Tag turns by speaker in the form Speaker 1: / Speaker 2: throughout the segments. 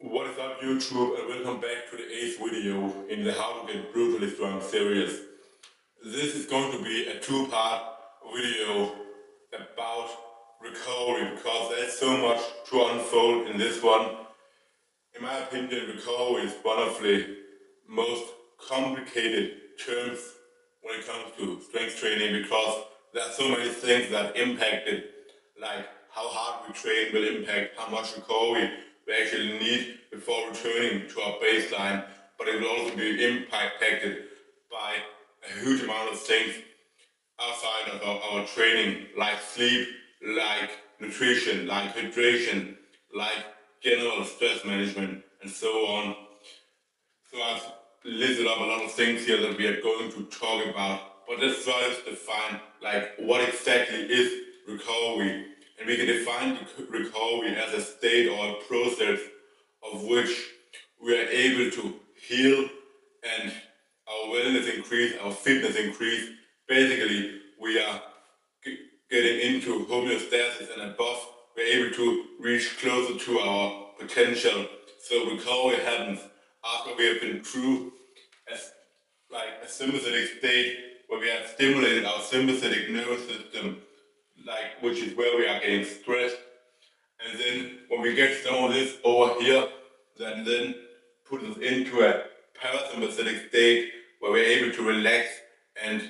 Speaker 1: What is up YouTube, and welcome back to the 8th video in the How to Get Brutally Strong series. This is going to be a two-part video about recovery because there's so much to unfold in this one. In my opinion, recovery is one of the most complicated terms when it comes to strength training because there are so many things that impact it, like how hard we train will impact how much recovery we actually need before returning to our baseline, but it will also be impacted by a huge amount of things outside of our training, like sleep, like nutrition, like hydration, like general stress management, and so on. So I've listed up a lot of things here that we are going to talk about, but let's first define like what exactly is recovery. And we can define recovery as a state or a process of which we are able to heal and our wellness increase, our fitness increase. Basically, we are getting into homeostasis and above, we're able to reach closer to our potential. So recovery happens after we have been through a sympathetic state where we have stimulated our sympathetic nervous system, which is where we are getting stressed. And then when we get some of this over here, that then puts us into a parasympathetic state where we're able to relax, and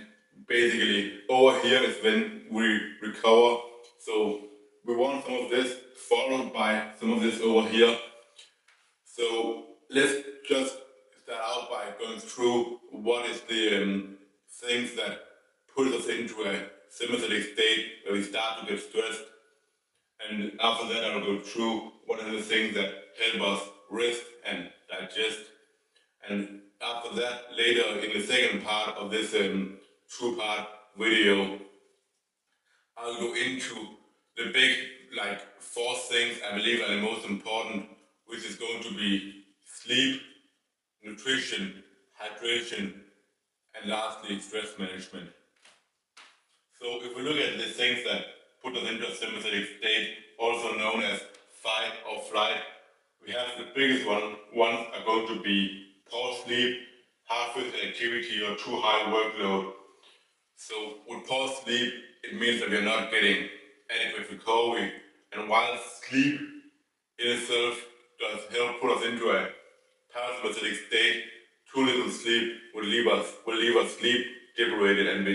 Speaker 1: basically over here is when we recover. So we want some of this followed by some of this over here. So let's just start out by going through what is the things that put us into a sympathetic state where we start to get stressed. And after that, I'll go through what are the things that help us rest and digest. And after that, later in the second part of this two-part video, I'll go into the big, four things I believe are the most important, which is going to be sleep, nutrition, hydration, and lastly, stress management. So if we look at the things that put us into a sympathetic state, also known as fight or flight, we have the biggest ones are going to be poor sleep, hard physical activity, or too high workload. So with poor sleep, it means that we are not getting adequate recovery, and while sleep in itself does help put us into a parasympathetic state, too little sleep will leave us sleep deprived and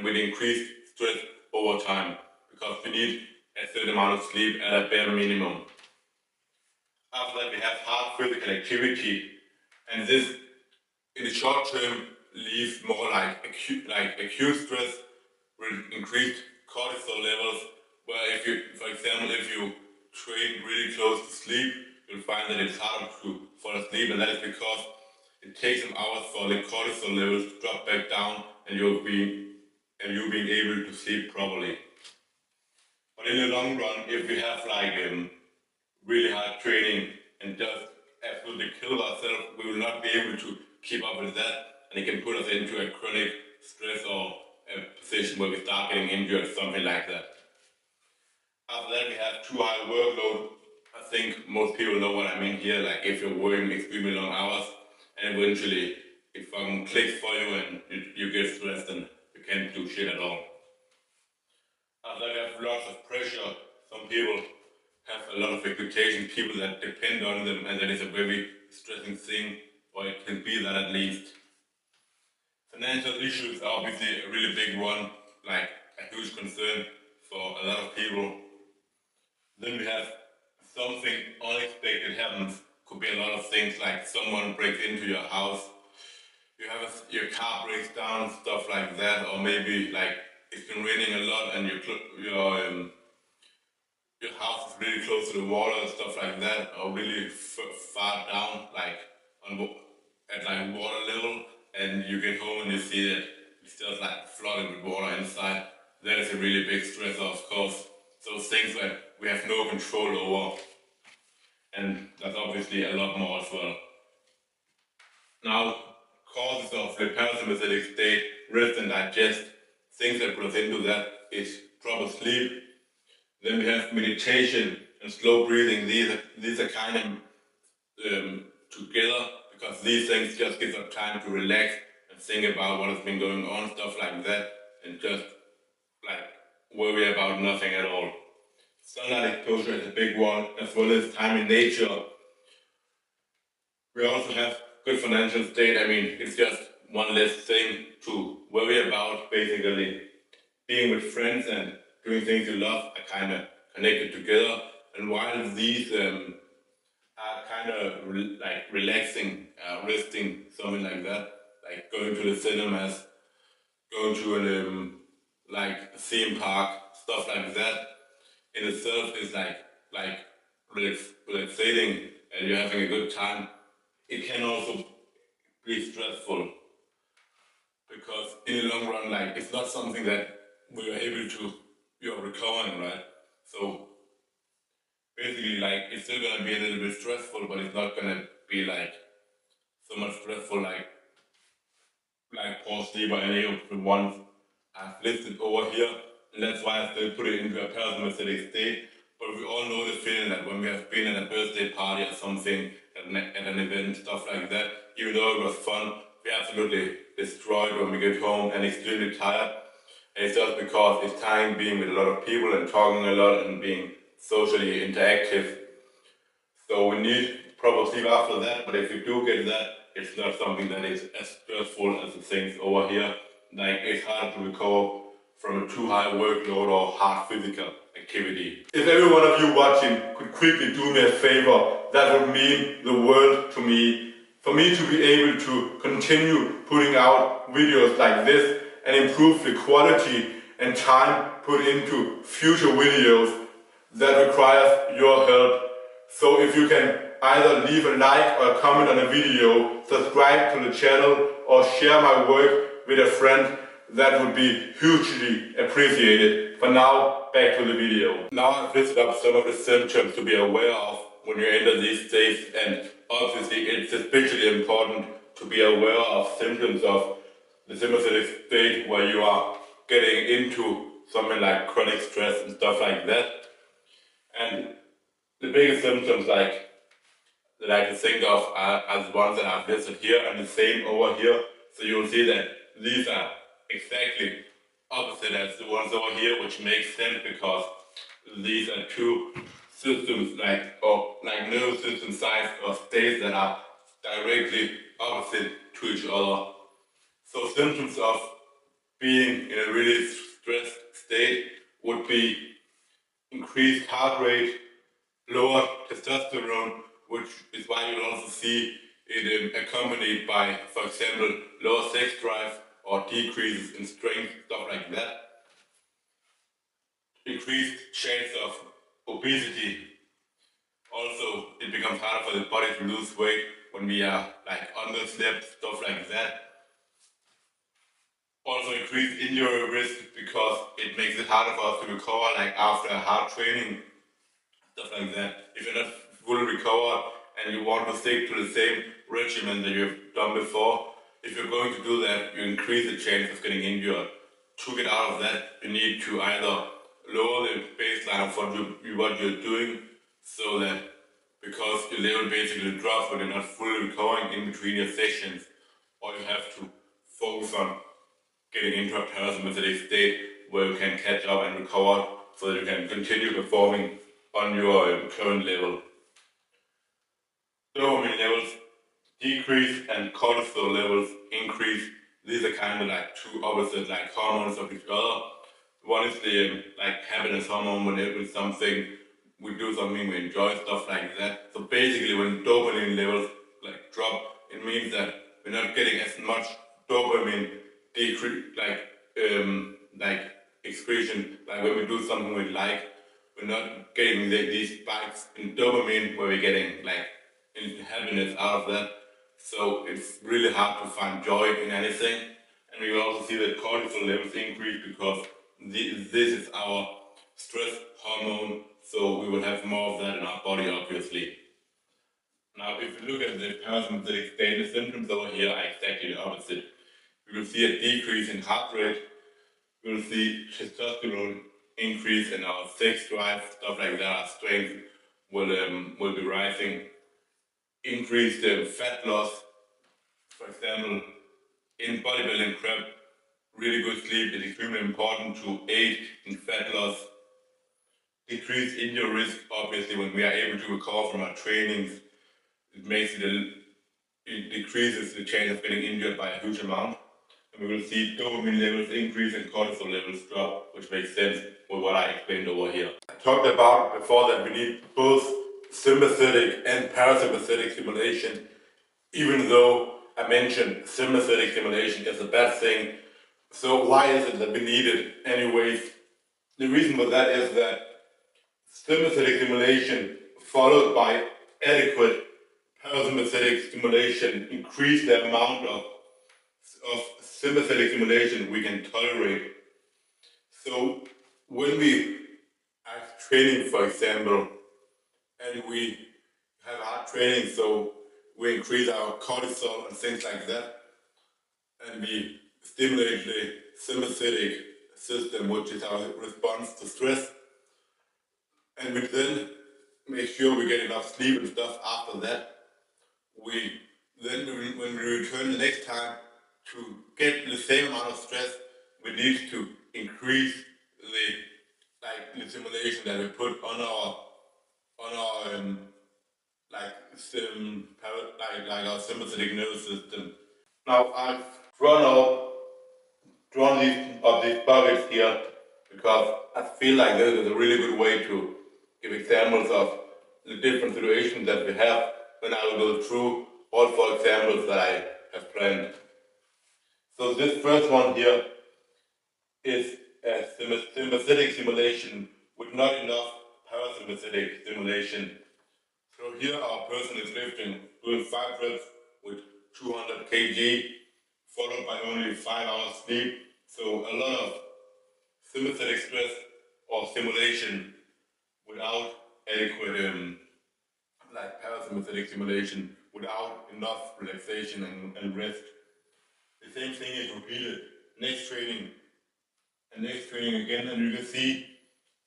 Speaker 1: with increased stress over time, because we need a certain amount of sleep at a bare minimum. After that, we have hard physical activity, and this in the short term leaves more like acute stress with increased cortisol levels, where if you, for example, if you train really close to sleep, you'll find that it's harder to fall asleep, and that is because it takes some hours for the cortisol levels to drop back down and you being able to sleep properly. But in the long run, if we have really hard training and just absolutely kill ourselves, we will not be able to keep up with that, and it can put us into a chronic stress or a position where we start getting injured, something like that. After that, we have too high workload. I think most people know what I mean here, like if you're working extremely long hours and eventually it fucking clicks for you and you get stressed and you can't do shit at all. After that, we have lots of pressure. Some people have a lot of expectations, people that depend on them, and that is a very stressing thing, or it can be that at least. Financial issues are obviously a really big one, like a huge concern for a lot of people. Then we have something unexpected happens. Could be a lot of things, like someone breaks into your house, your car breaks down, stuff like that, or maybe like it's been raining a lot and your house is really close to the water and stuff like that, or really far down, at water level, and you get home and you see that it's just flooded with water inside. That is a really big stressor, of course. So things that we have no control over, and that's obviously a lot more as well. Now, causes of the parasympathetic state, rest and digest, things that put us into that is proper sleep. Then we have meditation and slow breathing. These are kind of together, because these things just give us time to relax and think about what has been going on, stuff like that, and just like worry about nothing at all. Sunlight exposure is a big one, as well as time in nature. We also have good financial state. I mean, it's just one less thing to worry about, basically. Being with friends and doing things you love are kind of connected together. And while these are kind of like relaxing, resting, something like that, like going to the cinemas, going to like a theme park, stuff like that, in itself is like relaxing and you're having a good time. It can also be stressful, because in the long run, like, it's not something that we are able to, you're recovering, right? So basically, like, it's still gonna be a little bit stressful, but it's not gonna be like so much stressful like Paul Steve or any of the ones I've listed over here. And that's why I still put it into a parasympathetic state. But we all know the feeling that when we have been at a birthday party or something, at an event, stuff like that, even though it was fun, we absolutely destroyed when we get home and extremely tired. And it's just because it's time being with a lot of people and talking a lot and being socially interactive. So we need proper sleep after that, but if you do get that, it's not something that is as stressful as the things over here. Like, it's hard to recover from a too high workload or hard physical activity. If every one of you watching could quickly do me a favor, that would mean the world to me. For me to be able to continue putting out videos like this and improve the quality and time put into future videos, that requires your help. So if you can either leave a like or a comment on a video, subscribe to the channel, or share my work with a friend, that would be hugely appreciated. For now, back to the video. Now I've listed up some of the symptoms to be aware of when you enter these states, and obviously it's especially important to be aware of symptoms of the sympathetic state where you are getting into something like chronic stress and stuff like that. And the biggest symptoms that I can think of are the ones that I've listed here and the same over here. So you'll see that these are exactly opposite as the ones over here, which makes sense because these are two systems like nervous system sides or states that are directly opposite to each other. So symptoms of being in a really stressed state would be increased heart rate, lower testosterone, which is why you'll also see it accompanied by, for example, lower sex drive or decreases in strength, stuff like that. Increased chance of obesity. Also, it becomes harder for the body to lose weight when we are like underslept, stuff like that. Also increased injury risk because it makes it harder for us to recover, like after hard training, stuff like that. If you're not fully recovered and you want to stick to the same regimen that you've done before, if you're going to do that, you increase the chance of getting injured. To get out of that, you need to either lower the baseline of what you're doing, so that because your level basically drops when you're not fully recovering in between your sessions, or you have to focus on getting into a parasympathetic state where you can catch up and recover so that you can continue performing on your current level. Dopamine levels decrease and cortisol levels increase. These are kind of like two opposite like hormones of each other. One is the like happiness hormone when it's something we do, something we enjoy, stuff like that. So basically, when dopamine levels like drop, it means that we're not getting as much dopamine decrease like excretion. Like when we do something we like, we're not getting these spikes in dopamine where we're getting like happiness out of that. So it's really hard to find joy in anything. And we also see that cortisol levels increase because this is our stress hormone, so we will have more of that in our body, obviously. Now, if you look at the parasympathetic state, the symptoms over here are exactly the opposite. We will see a decrease in heart rate, we will see testosterone increase in our sex drive, stuff like that. Our strength will be rising. increase the fat loss. For example, in bodybuilding prep, really good sleep is extremely important to aid in fat loss. Decrease injury risk, obviously, when we are able to recover from our trainings. It decreases the chance of getting injured by a huge amount. And we will see dopamine levels increase and cortisol levels drop, which makes sense with what I explained over here. I talked about before that we need both sympathetic and parasympathetic stimulation, even though I mentioned sympathetic stimulation is a bad thing. So why is it that we need it anyways? The reason for that is that sympathetic stimulation followed by adequate parasympathetic stimulation increase the amount of sympathetic stimulation we can tolerate. So when we are training, for example, and we have hard training, so we increase our cortisol and things like that, and we stimulate the sympathetic system, which is our response to stress, and we then make sure we get enough sleep and stuff after that. When we return the next time to get the same amount of stress, we need to increase the stimulation that we put on our our sympathetic nervous system. Now I've drawn these buckets here because I feel like this is a really good way to give examples of the different situations that we have when I will go through all 4 examples that I have planned. So this first one here is a sympathetic stimulation with not enough parasympathetic stimulation. So here our person is lifting, doing 5 reps with 200 kg, followed by only 5 hours sleep. So a lot of sympathetic stress or stimulation without adequate parasympathetic stimulation, without enough relaxation and rest. The same thing is repeated next training and next training again, and you can see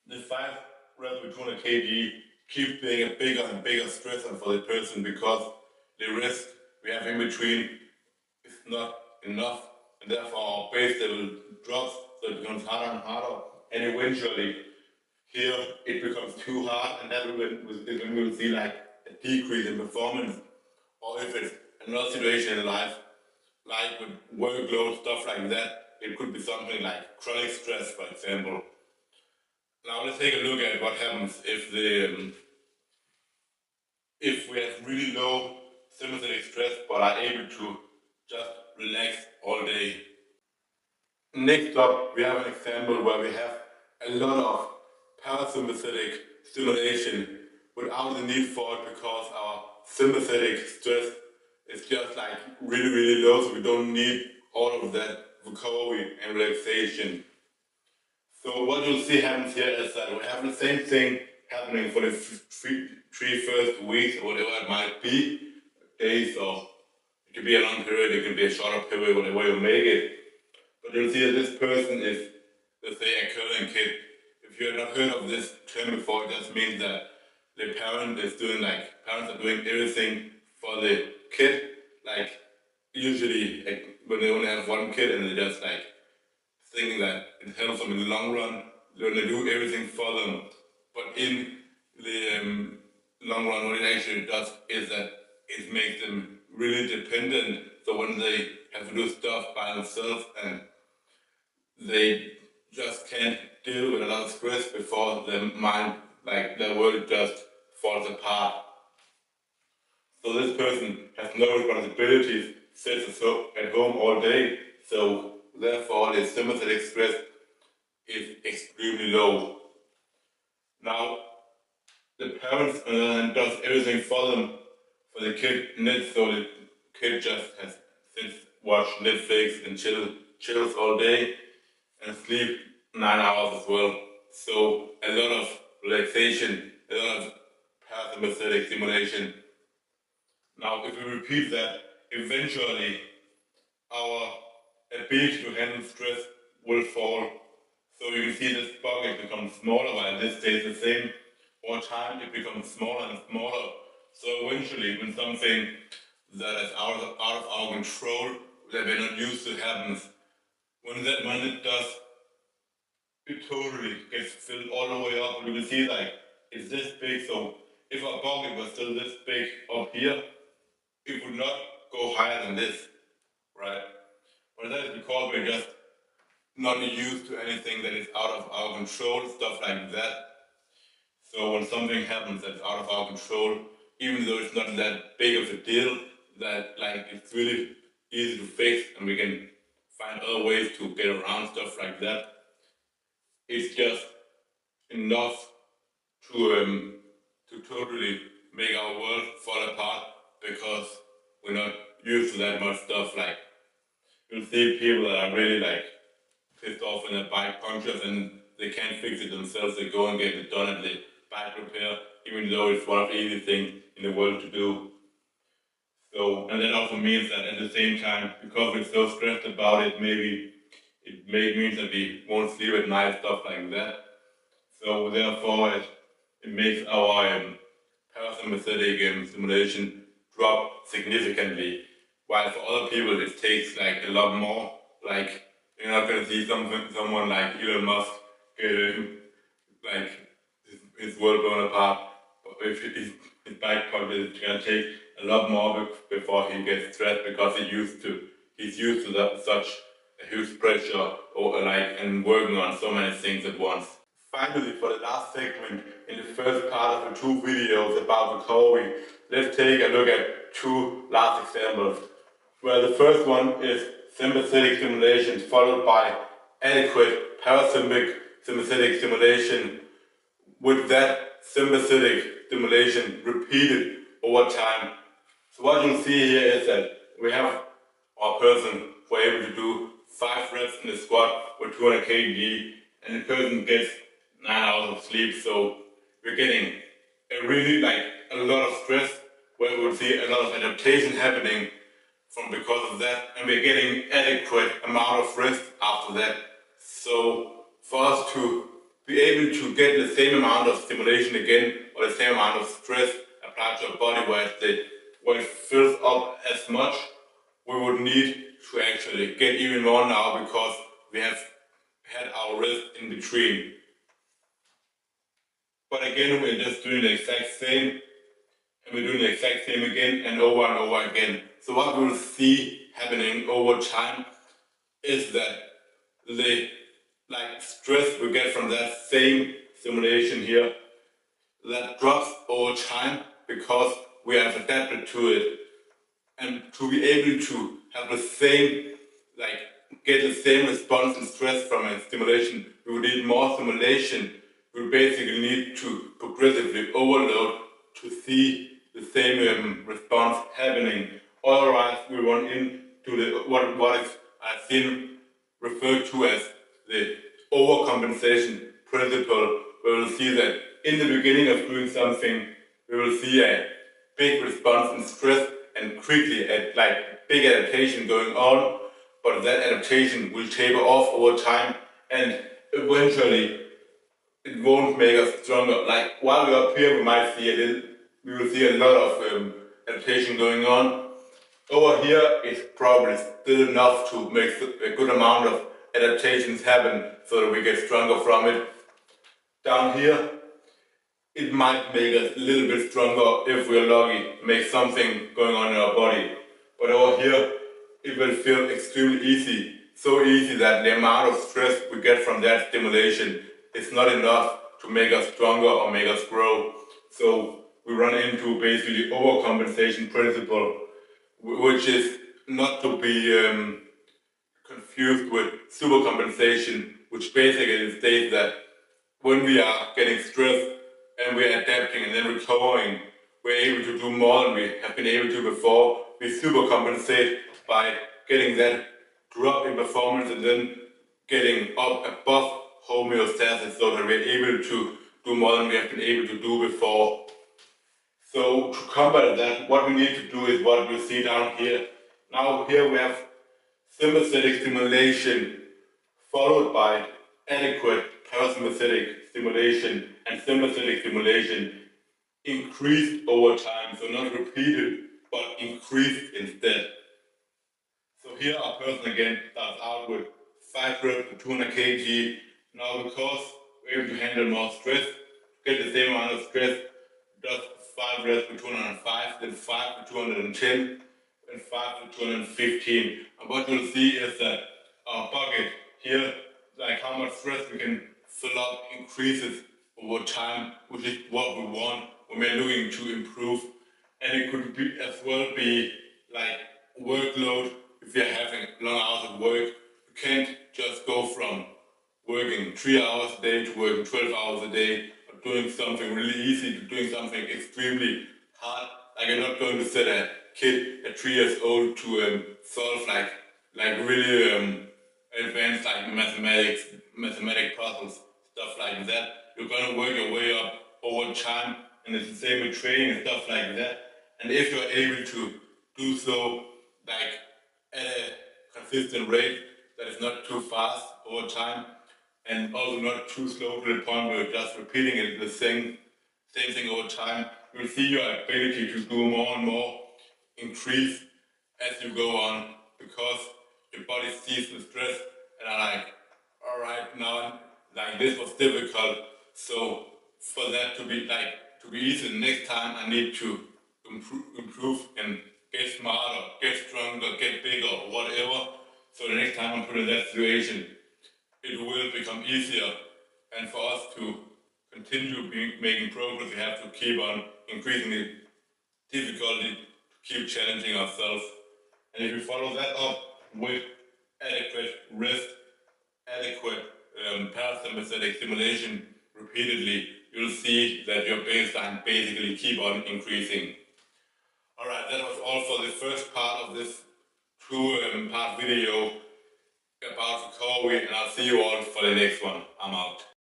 Speaker 1: the 5 reps with 200 kg keep being a bigger and bigger stressor for the person because the rest we have in between is not enough, and therefore our base level drops, so it becomes harder and harder, and eventually here it becomes too hard, and that is when we will see like a decrease in performance. Or if it's another situation in life, like with workload, stuff like that, it could be something like chronic stress, for example. Now let's take a look at what happens if we have really low sympathetic stress but are able to just relax all day. Next up, we have an example where we have a lot of parasympathetic stimulation without the need for it because our sympathetic stress is just like really low, so we don't need all of that recovery and relaxation. So what you'll see happens here is that we have the same thing happening for the 3 first weeks, or whatever it might be, days, or it could be a long period, it could be a shorter period, whatever you make it. But you'll see that this person is, let's say, a curling kid. If you have not heard of this term before, it just means that the parents are doing everything for the kid. Like, usually, when they only have one kid and they just think that it helps them in the long run, when they do everything for them. But in the long run, what it actually does is that it makes them really dependent. So when they have to do stuff by themselves and they just can't deal with a lot of stress before their mind, their world just falls apart. So this person has no responsibilities, sits at home all day, so therefore the sympathetic stress is extremely low. Now, the parents does everything for them, for the kid, so the kid just sits, watch Netflix and chills all day and sleep 9 hours as well. So a lot of relaxation, a lot of parasympathetic stimulation. Now, if we repeat that, eventually our ability to handle stress will fall. So you can see this bucket becomes smaller while this stays the same. Over time it becomes smaller and smaller So eventually, when something that is out of our control, that we're not used to happens, when it does, it totally gets filled all the way up. You will see like it's this big. So if our pocket was still this big up here, it would not go higher than this, right? But that is because we're just not used to anything that is out of our control, stuff like that. So when something happens that's out of our control, even though it's not that big of a deal, that like it's really easy to fix and we can find other ways to get around stuff like that, it's just enough to totally make our world fall apart because we're not used to that much stuff. Like you'll see people that are really like pissed off when their bike punctures and they can't fix it themselves. They go and get it done at the bike repair, even though it's one of the easy things in the world to do. So, and that also means that at the same time, because we're so stressed about it, maybe it may mean that we won't sleep at night, stuff like that. So therefore, it makes our parasympathetic stimulation drop significantly. While for other people, it takes like a lot more. Like you're not gonna see someone like Elon Musk get like his world blown apart. But if his bike pocket is gonna take a lot more before he gets stressed because he's used to such a huge pressure or like and working on so many things at once. Finally, for the last segment in the first part of the two videos about recovery, let's take a look at two last examples. Where the first one is sympathetic stimulation followed by adequate parasympathetic stimulation, with that sympathetic stimulation repeated over time. So what you'll see here is that we have our person who are able to do 5 reps in the squat with 200 kg, and the person gets 9 hours of sleep. So we're getting a really like a lot of stress, where we'll see a lot of adaptation happening from because of that, and we're getting adequate amount of rest after that. So for us to be able to get the same amount of stimulation again, or the same amount of stress applied to our body where it fills up as much, we would need to actually get even more now because we have had our rest in between. But again, we're just doing the exact same, and we're doing the exact same again and over again. So what we'll see happening over time is that the like stress we get from that same stimulation here, that drops over time because we have adapted to it. And to be able to have the same, like get the same response and stress from a stimulation, we would need more stimulation. We basically need to progressively overload to see the same response happening. Otherwise, we run into what is I've seen referred to as the overcompensation principle, where we'll see that in the beginning of doing something, we will see a big response in stress and quickly like big adaptation going on, but that adaptation will taper off over time and eventually it won't make us stronger. Like while we're up here, we will see a lot of adaptation going on. Over here, it's probably still enough to make a good amount of adaptations happen so that we get stronger from it. Down here, it might make us a little bit stronger if we're lucky, make something going on in our body. But over here, it will feel extremely easy. So easy that the amount of stress we get from that stimulation is not enough to make us stronger or make us grow. So we run into basically overcompensation principle, which is not to be confused with supercompensation, which basically states that when we are getting stressed and we're adapting and then recovering, we're able to do more than we have been able to before. We supercompensate by getting that drop in performance and then getting up above homeostasis so that we're able to do more than we have been able to do before. So to combat that, what we need to do is what we see down here. Now here we have sympathetic stimulation followed by adequate parasympathetic stimulation and sympathetic stimulation. increased over time, so not repeated, but increased instead. So here our person again starts out with 5 reps with 200 kg. Now because we're able to handle more stress, to get the same amount of stress, does 5 reps with 205, then 5 with 210, and 5 with 215. And what you'll see is that our bucket here, like how much stress we can fill up, increases over time, which is what we want when we're looking to improve. And it could be as well be like workload. If you're having long hours of work, you can't just go from working 3 hours a day to working 12 hours a day, or doing something really easy to doing something extremely hard. Like you're not going to set a kid at 3 years old to solve like really advanced like mathematic puzzles, stuff like that. You're gonna work your way up over time, and it's the same with training and stuff like that. And if you're able to do so like at a consistent rate that is not too fast over time, and also not too slow to the point where you're just repeating it the same thing over time, you'll see your ability to do more and more increase as you go on, because your body sees the stress and are like, all right, now like this was difficult, so for that to be easy next time, I need to improve and get smarter, get stronger, get bigger, whatever. So the next time I'm put in that situation, it will become easier. And for us to continue making progress, we have to keep on increasing the difficulty, to keep challenging ourselves. And if we follow that up with adequate rest, adequate parasympathetic stimulation repeatedly, you'll see that your baseline basically keep on increasing. Alright, that was all for the first part of this two-part video about recovery, and I'll see you all for the next one. I'm out.